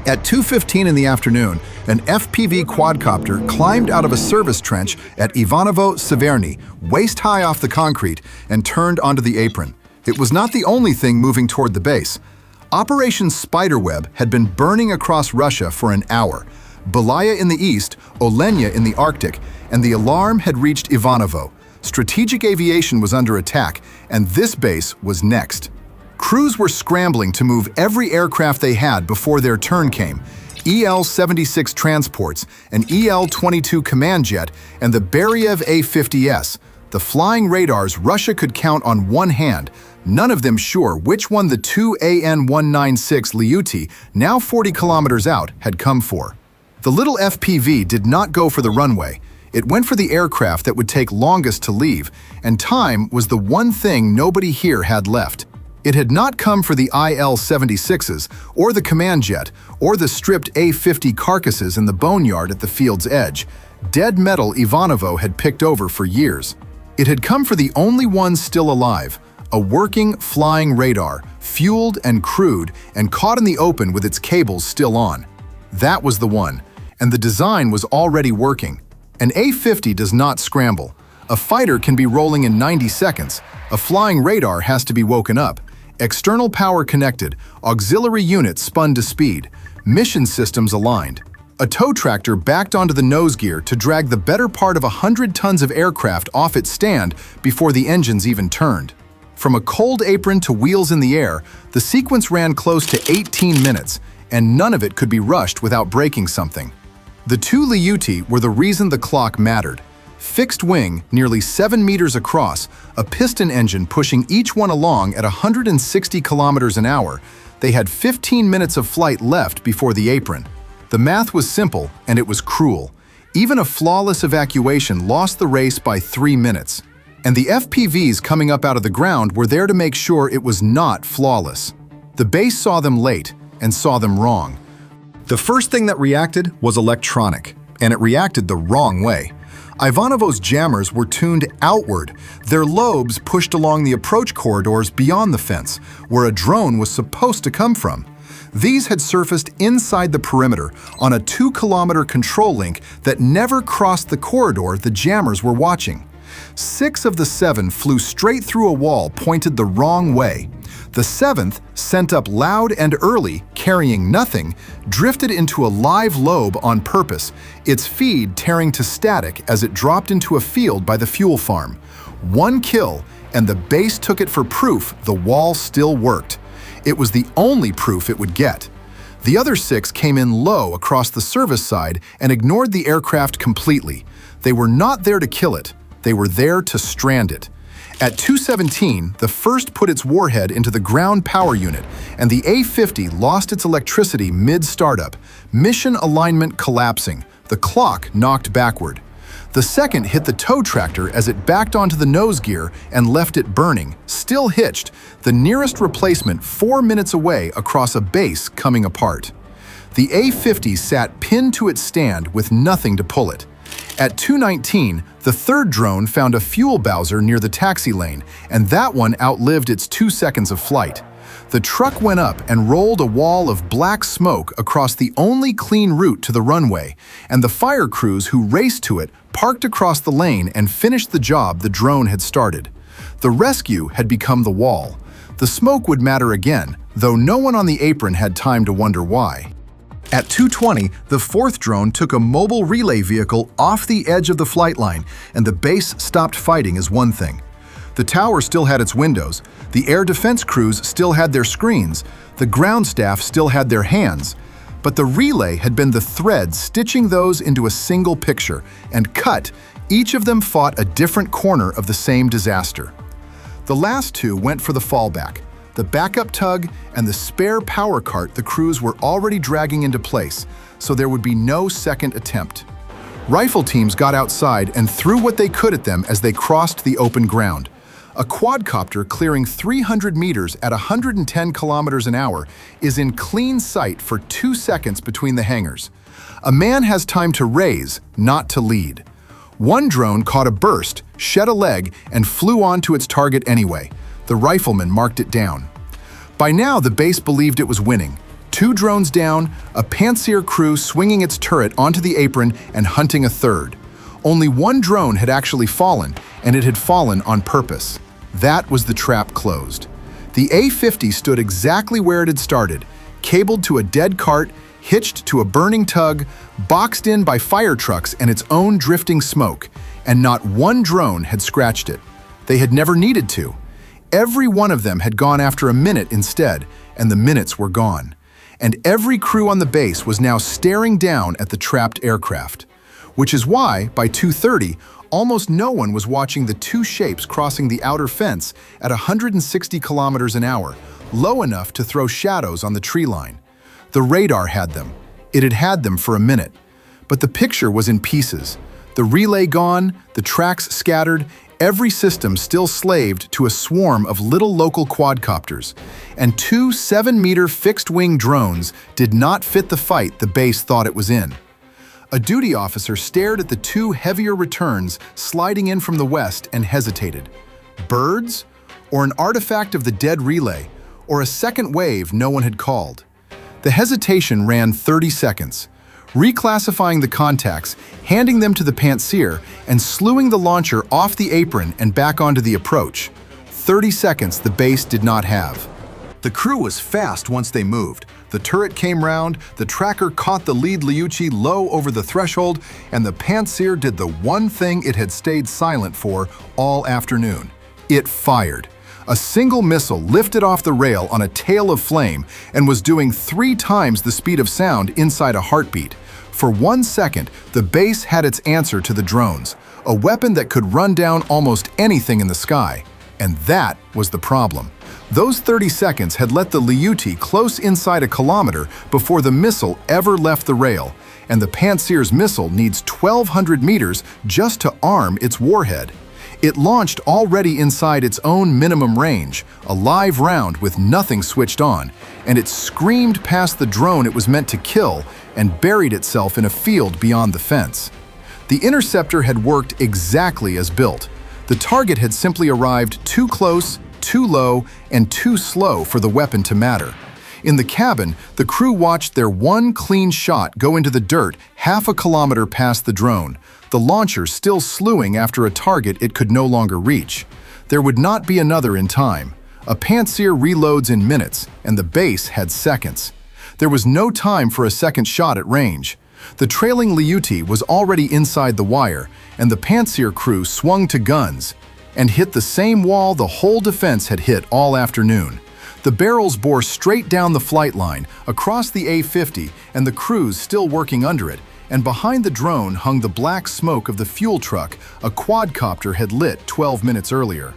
At 2:15 in the afternoon, an FPV quadcopter climbed out of a service trench at Ivanovo, Severny, waist-high off the concrete, and turned onto the apron. It was not the only thing moving toward the base. Operation Spiderweb had been burning across Russia for an hour. Belaya in the east, Olenya in the Arctic, and the alarm had reached Ivanovo. Strategic aviation was under attack, and this base was next. Crews were scrambling to move every aircraft they had before their turn came. EL-76 transports, an EL-22 command jet, and the Beriev A-50s, the flying radars Russia could count on one hand, none of them sure which one the two AN-196 Liutyi, now 40 kilometers out, had come for. The little FPV did not go for the runway. It went for the aircraft that would take longest to leave, and time was the one thing nobody here had left. It had not come for the IL-76s, or the command jet, or the stripped A-50 carcasses in the boneyard at the field's edge. Dead metal Ivanovo had picked over for years. It had come for the only one still alive, a working, flying radar, fueled and crewed, and caught in the open with its cables still on. That was the one, and the design was already working. An A-50 does not scramble. A fighter can be rolling in 90 seconds. A flying radar has to be woken up. External power connected, auxiliary units spun to speed, mission systems aligned. A tow tractor backed onto the nose gear to drag the better part of 100 tons of aircraft off its stand before the engines even turned. From a cold apron to wheels in the air, the sequence ran close to 18 minutes, and none of it could be rushed without breaking something. The two Liutyi were the reason the clock mattered. Fixed wing, nearly 7 meters across, a piston engine pushing each one along at 160 kilometers an hour, they had 15 minutes of flight left before the apron. The math was simple, and it was cruel. Even a flawless evacuation lost the race by 3 minutes. And the FPVs coming up out of the ground were there to make sure it was not flawless. The base saw them late, and saw them wrong. The first thing that reacted was electronic, and it reacted the wrong way. Ivanovo's jammers were tuned outward, their lobes pushed along the approach corridors beyond the fence, where a drone was supposed to come from. These had surfaced inside the perimeter on a 2-kilometer control link that never crossed the corridor the jammers were watching. 6 of the 7 flew straight through a wall pointed the wrong way. The 7th, sent up loud and early, carrying nothing, drifted into a live lobe on purpose, its feed tearing to static as it dropped into a field by the fuel farm. 1 kill, and the base took it for proof the wall still worked. It was the only proof it would get. The other 6 came in low across the service side and ignored the aircraft completely. They were not there to kill it. They were there to strand it. At 2:17, the first put its warhead into the ground power unit, and the A-50 lost its electricity mid-startup, mission alignment collapsing, the clock knocked backward. The second hit the tow tractor as it backed onto the nose gear and left it burning, still hitched, the nearest replacement 4 minutes away across a base coming apart. The A-50 sat pinned to its stand with nothing to pull it. At 2:19, the third drone found a fuel bowser near the taxi lane, and that one outlived its 2 seconds of flight. The truck went up and rolled a wall of black smoke across the only clean route to the runway, and the fire crews who raced to it parked across the lane and finished the job the drone had started. The rescue had become the wall. The smoke would matter again, though no one on the apron had time to wonder why. At 2:20, the fourth drone took a mobile relay vehicle off the edge of the flight line, and the base stopped fighting as one thing. The tower still had its windows, the air defense crews still had their screens, the ground staff still had their hands, but the relay had been the thread stitching those into a single picture, and cut, each of them fought a different corner of the same disaster. The last 2 went for the fallback. The backup tug and the spare power cart the crews were already dragging into place, so there would be no second attempt. Rifle teams got outside and threw what they could at them as they crossed the open ground. A quadcopter clearing 300 meters at 110 kilometers an hour is in clean sight for 2 seconds between the hangars. A man has time to raise, not to lead. One drone caught a burst, shed a leg, and flew on to its target anyway. The rifleman marked it down. By now, the base believed it was winning. 2 drones down, a Pantsir crew swinging its turret onto the apron and hunting a third. Only 1 drone had actually fallen, and it had fallen on purpose. That was the trap closed. The A-50 stood exactly where it had started, cabled to a dead cart, hitched to a burning tug, boxed in by fire trucks and its own drifting smoke, and not 1 drone had scratched it. They had never needed to. Every one of them had gone after a minute instead, and the minutes were gone. And every crew on the base was now staring down at the trapped aircraft. Which is why, by 2:30, almost no one was watching the 2 shapes crossing the outer fence at 160 kilometers an hour, low enough to throw shadows on the tree line. The radar had them. It had had them for a minute. But the picture was in pieces. The relay gone, the tracks scattered, every system still slaved to a swarm of little local quadcopters. And 2 7-meter fixed-wing drones did not fit the fight the base thought it was in. A duty officer stared at the 2 heavier returns sliding in from the west and hesitated. Birds? Or an artifact of the dead relay? Or a second wave no one had called? The hesitation ran 30 seconds. Reclassifying the contacts, handing them to the Pantsir, and slewing the launcher off the apron and back onto the approach. 30 seconds the base did not have. The crew was fast once they moved. The turret came round, the tracker caught the lead Liutyi low over the threshold, and the Pantsir did the one thing it had stayed silent for all afternoon. It fired. A single missile lifted off the rail on a tail of flame and was doing 3 times the speed of sound inside a heartbeat. For 1 second, the base had its answer to the drones, a weapon that could run down almost anything in the sky. And that was the problem. Those 30 seconds had let the Liutyi close inside a kilometer before the missile ever left the rail, and the Pantsir's missile needs 1,200 meters just to arm its warhead. It launched already inside its own minimum range, a live round with nothing switched on, and it screamed past the drone it was meant to kill and buried itself in a field beyond the fence. The interceptor had worked exactly as built. The target had simply arrived too close, too low, and too slow for the weapon to matter. In the cabin, the crew watched their one clean shot go into the dirt half a kilometer past the drone, the launcher still slewing after a target it could no longer reach. There would not be another in time. A Pantsir reloads in minutes, and the base had seconds. There was no time for a second shot at range. The trailing Liutyi was already inside the wire, and the Pantsir crew swung to guns and hit the same wall the whole defense had hit all afternoon. The barrels bore straight down the flight line, across the A-50 and the crews still working under it, and behind the drone hung the black smoke of the fuel truck a quadcopter had lit 12 minutes earlier.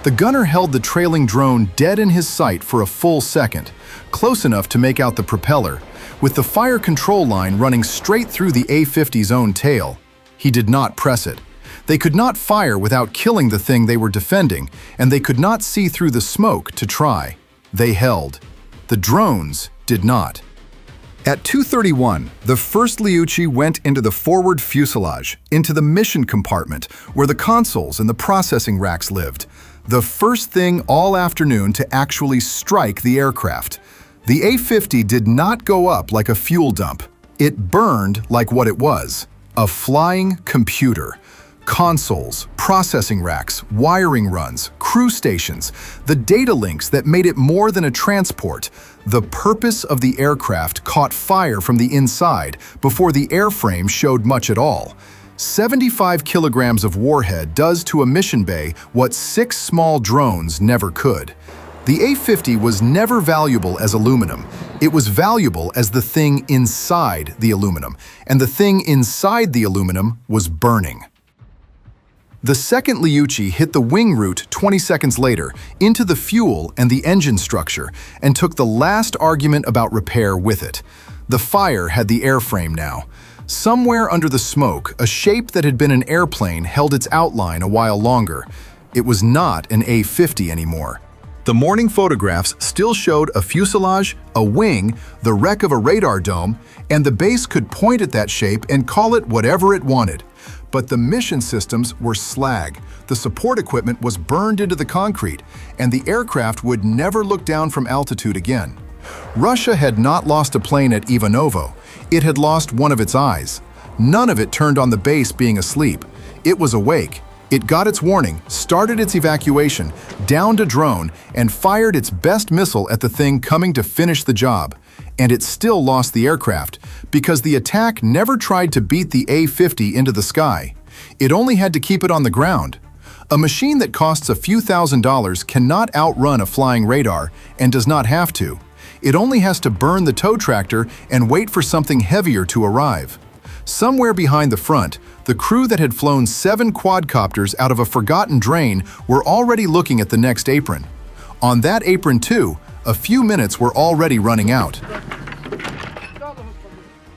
The gunner held the trailing drone dead in his sight for a full second, close enough to make out the propeller, with the fire control line running straight through the A-50's own tail. He did not press it. They could not fire without killing the thing they were defending, and they could not see through the smoke to try. They held. The drones did not. At 2:31, the first Liutyi went into the forward fuselage, into the mission compartment, where the consoles and the processing racks lived. The first thing all afternoon to actually strike the aircraft. The A-50 did not go up like a fuel dump. It burned like what it was, a flying computer. Consoles, processing racks, wiring runs, crew stations, the data links that made it more than a transport. The purpose of the aircraft caught fire from the inside before the airframe showed much at all. 75 kilograms of warhead does to a mission bay what 6 small drones never could. The A-50 was never valuable as aluminum. It was valuable as the thing inside the aluminum, and the thing inside the aluminum was burning. The second Liutyi hit the wing root 20 seconds later, into the fuel and the engine structure, and took the last argument about repair with it. The fire had the airframe now. Somewhere under the smoke, a shape that had been an airplane held its outline a while longer. It was not an A-50 anymore. The morning photographs still showed a fuselage, a wing, the wreck of a radar dome, and the base could point at that shape and call it whatever it wanted. But the mission systems were slag, the support equipment was burned into the concrete, and the aircraft would never look down from altitude again. Russia had not lost a plane at Ivanovo. It had lost one of its eyes. None of it turned on the base being asleep. It was awake. It got its warning, started its evacuation, downed a drone, and fired its best missile at the thing coming to finish the job. And it still lost the aircraft, because the attack never tried to beat the A-50 into the sky. It only had to keep it on the ground. A machine that costs a few $1,000s cannot outrun a flying radar, and does not have to. It only has to burn the tow tractor and wait for something heavier to arrive. Somewhere behind the front, the crew that had flown 7 quadcopters out of a forgotten drain were already looking at the next apron. On that apron too, a few minutes were already running out.